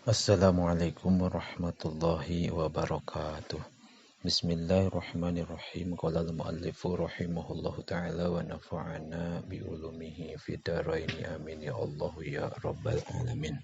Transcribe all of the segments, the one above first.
Assalamualaikum warahmatullahi wabarakatuh. Bismillahirrahmanirrahim. Qala al-muallifu rahimahullahu ta'ala wa nafa'ana bi ulumihi fid dharaini amin ya Allah ya rabbal alamin.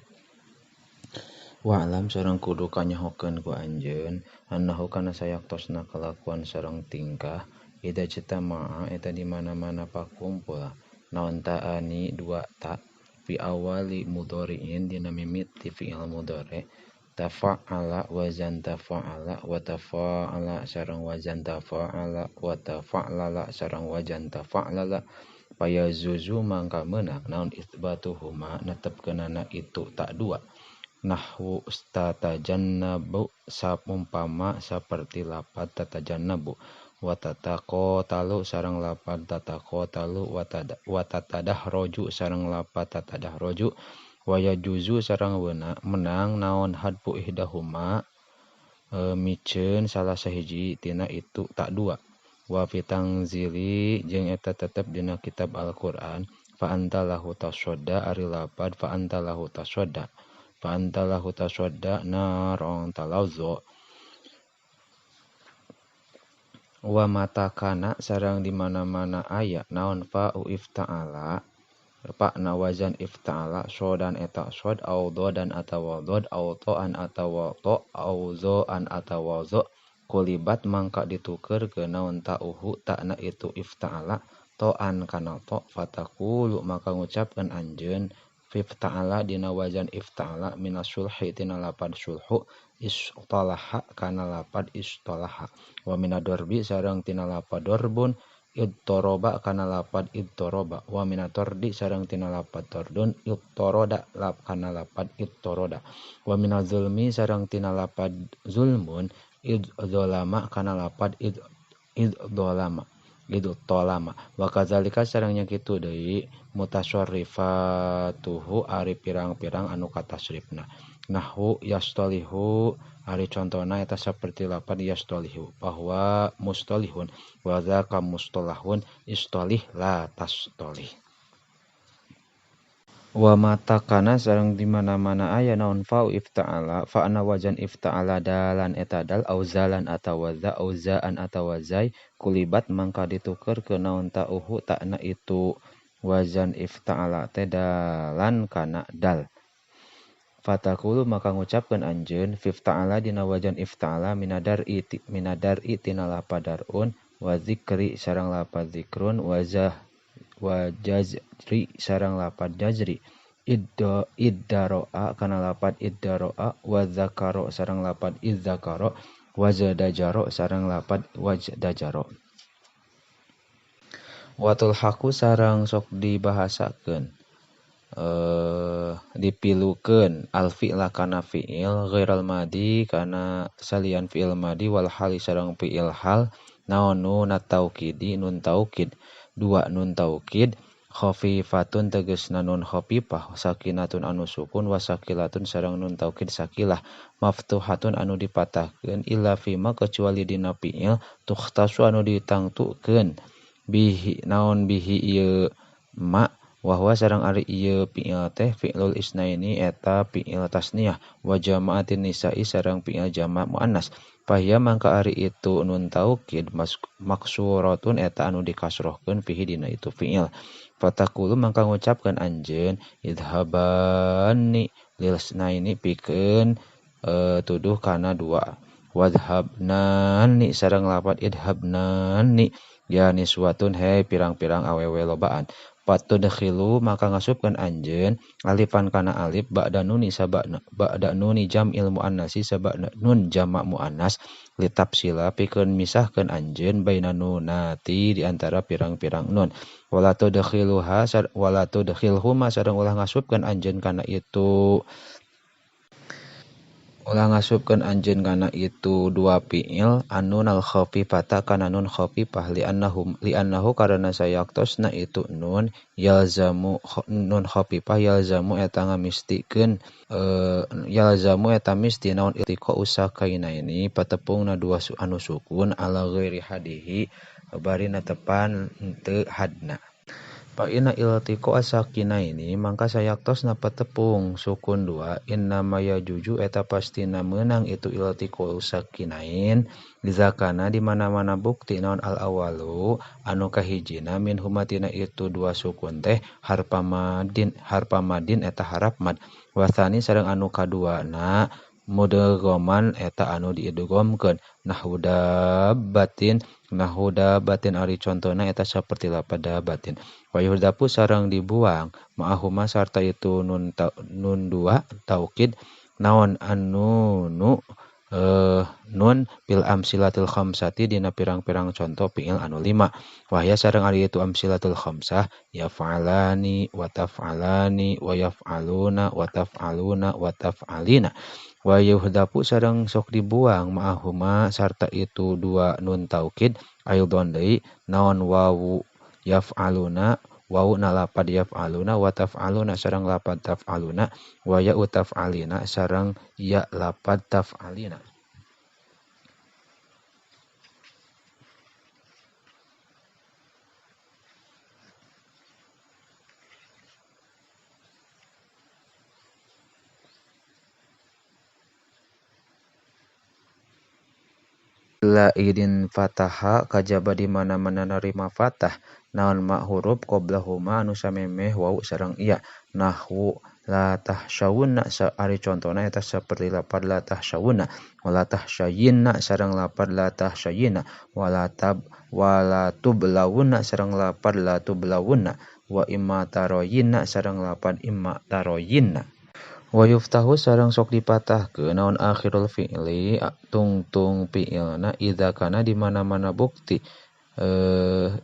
Wa alam sareng kudu kanyahokeun ku anjeun annahu kana sayaktosna kelakuan sareng tingkah ida jitama'a eta di mana-mana pakumpul naon ta'ani dua ta fi awali mudhari'in dina mimiti fi'il mudhari' tafa'ala wazan tafa'ala wa tafa'ala sareng wazan tafa'ala wa tafa'lala sareng wazan tafa'lala payazuzu mangka meunang naon isbatuhuma netepkeunana itu tak dua nahwu tatajannabu sapumpama saperti lapad tatajannabu wa tataqatalu sareng lapad tataqatalu wa tatadahroju sareng lapad tatadahroju wa yajuzu sareng menang naon hadfu ihdahuma miceun salah sahiji tina itu tak dua wa fitanzili jeung eta tetep dina kitab Al-Qur'an fa antalahu tasodda ari lapad fa antalahu tasodda narong talawzo wa matakana sareng di mana-mana aya naon fa'u ifta'ala na wazan ifta'ala sodan eta sod audho dan atawa dhod autoan atawa to auzoan atawa zo kulibat mangka dituker ke naon ta'uhu ta'na itu ifta'ala to'an kana to fatakulu maka ngucapkeun anjeun ifta'ala dina wazan ifta'ala minas sulhi tina lapad sulhu istalaha kana lapad istalaha wa minadorbi sareng tina lapad dorbun idtoroba kana lapad idtoroba wa minatordi sareng tina lapad tordun idtoroda kana lapad idtoroda wa minazulmi sareng tina lapad zulmun idzolama kana lapad idzolama wa kadzalika sareng nya kitu deui mutasyarrifatuhu ari pirang-pirang anu katasrifna nahwu yastalihu ari contona eta saperti lapad yastalihu bahwa mustalihun wa dzaka mustalahun istalih la tastalih wa matakana sareng di mana-mana aya naon fa'u ifta'ala fa'na wazan ifta'ala dalan eta dal auzalan atawa za auzaan atawa zai kulibat mangka dituker ke naon ta'uhu ta'na itu wazan ifta'ala teh dalan kana dal fatakulu maka ngucapkeun anjeun fifta'ala dina wazan ifta'ala minadar tina lapadarun wa zikri sareng lapad zikrun wa jazri sareng lapad jazri iddaro'a kana lapad iddaro'a wa zakaro sareng lapad idzakaro wa zadajaro sareng lapad wajdajaro watul haku sareng sok dibahasakeun dipilukeun alfi'la kana fi'il ghairal madi kana salian fi'il madi wal hali sareng fi'il hal naon nun taukidi nun taukid dua nun taukid khafifatun tegasna nun khafifah sakinatun anu sukun wa sakilatun sareng nun taukid sakilah maftuhatun anu dipatahkeun illa fima kecuali dina fi'il tukhtasu anu ditangtukeun bihi naon bihi ieu ma wahwa sareng ari ieu fi'il teh fi'lul isnaini eta fi'il tasniyah wa jama'atin nisa'i sareng fi'il jama' muannas fahya mangka ari itu nun taukid maksuratun eta anu dikasrohkeun fihi dina itu fi'il fatakulu mangka ngucapkeun anjeun idhabani lil isnaini pikeun tuduh kana dua wadhabnani sareng lapad idhabnani ya niswatun he pirang-pirang awewe lobaan patudkhilu maka ngasupkeun anjeun alifan kana alif ba'da nuni sabana ba'da nuni jam'il muannasi sabana nun jama' muannas litafsila pikeun misahkeun anjeun baina nunati di antara pirang-pirang nun wala tudkhilhuma sareng ulah ngasupkeun anjeun kana itu dua fi'il annun al khafifata kana nun khafifah li'annahu karana sayaktosna itu nun yalzamu nun khafifah yalzamu eta ngamistikeun yalzamu eta misti naon iltiqa usakaina ini patepungna dua anu sukun ala ghairi hadihi bari natepan henteu hadna Paina iltiko asakina ini mangka sayaktosna patepung sukun 2 inna maya juju eta pastina menang itu iltiko sakinain dizakana di mana-mana bukti naon al awalu anu kahijina min humatina itu dua sukun teh harpamadin eta harap mad wasani sareng anu kaduana mudghaman eta anu diidghamkeun nahudabatin ari contona eta saperti lapad dabatin wayuhdapu sareng dibuang ma'ahuma sarta itu nun dua taukid naon anu nun bil amsilatul khamsati dina pirang-pirang contoh fiil anu 5 wahya sareng ari itu amsilatul khamsah yaf'alani wa taf'alani wa yaf'aluna wa taf'aluna wa taf'alina wa yuhdapu sareng sok dibuang ma'ahuma sarta itu dua nun taukid aidon deui naon wawu yaf'aluna wawu na lapad yaf'aluna wa taf'aluna sareng lapad taf'aluna wa ya taf'alina sareng ya lapad taf'alina la idin fataha kajaba di mana-mana narima fatah naon ma huruf qoblahuma anu samemeh wau sareng iya nahwu la tahsyawunna ari contona eta saperti lapad la tahsyawunna wala tahsyayinna sareng lapad la tahsyayina wala tublawunna sareng lapad la tublawunna wa imma taroyinna sareng lapad imma taroyinna wa yuftahu sareng sok dipatahkeun naon akhirul fi'li tungtung fi'ilna idza kana di mana-mana bukti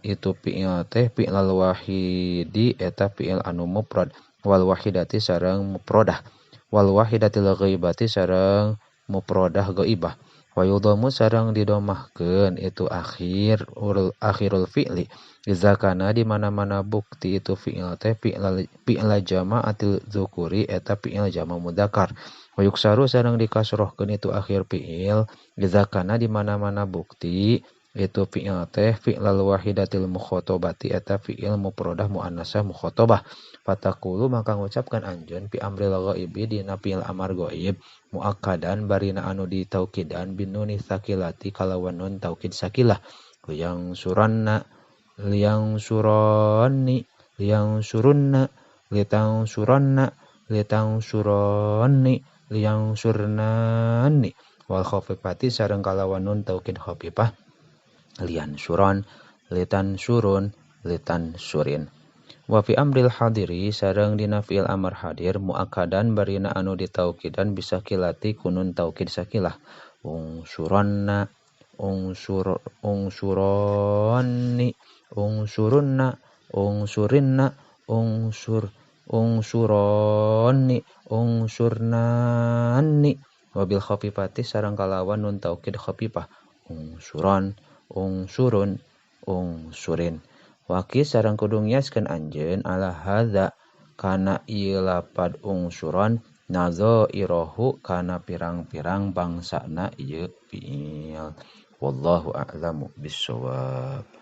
itu fi'il teh fi'lal wahidi eta fi'il anu mufrad wal wahidati sareng mufradah wal wahidatil ghaibati sareng mufradah ghaibah wa yudhamu sareng didomahkeun itu akhirul fi'li idza kana di mana-mana bukti itu fi'il teh fi'il jama'atil dzukuri eta fi'il jama' mudzakkar wa yuksaru sareng dikasrohkeun itu akhir fi'il idza kana di mana-mana bukti itu fi'il teh fi'lal wahidatil mukhatabati eta fi'il mufradah muannasah mukhatabah fataqulu maka ngucapkan anjeun fi amril ghaibi dina fi'il amar ghaib muakkadan barina anu ditaukidan binuni sakilati kalawan nun taukid sakilah yang surunna litang surunni liang surnani wal khafifati sareng kalawan nun taukid khafifah lian suron litan surun litan surin wa fi amril hadiri sareng dina fi'il amar hadir muakkadan barina anu ditaukidan bisa kilati kunun taukid sakilah surunna surunni surunna surinna suronni surnanni wabil khafifati sareng kalawan nun taukid khafifah suron surun surin waki sareng kudu ngiaskeun anjeun ala hadza kana ieu lapad suron nadzairahu kana pirang-pirang bangsana ieu fi'il wallahu a'lamu bissawab.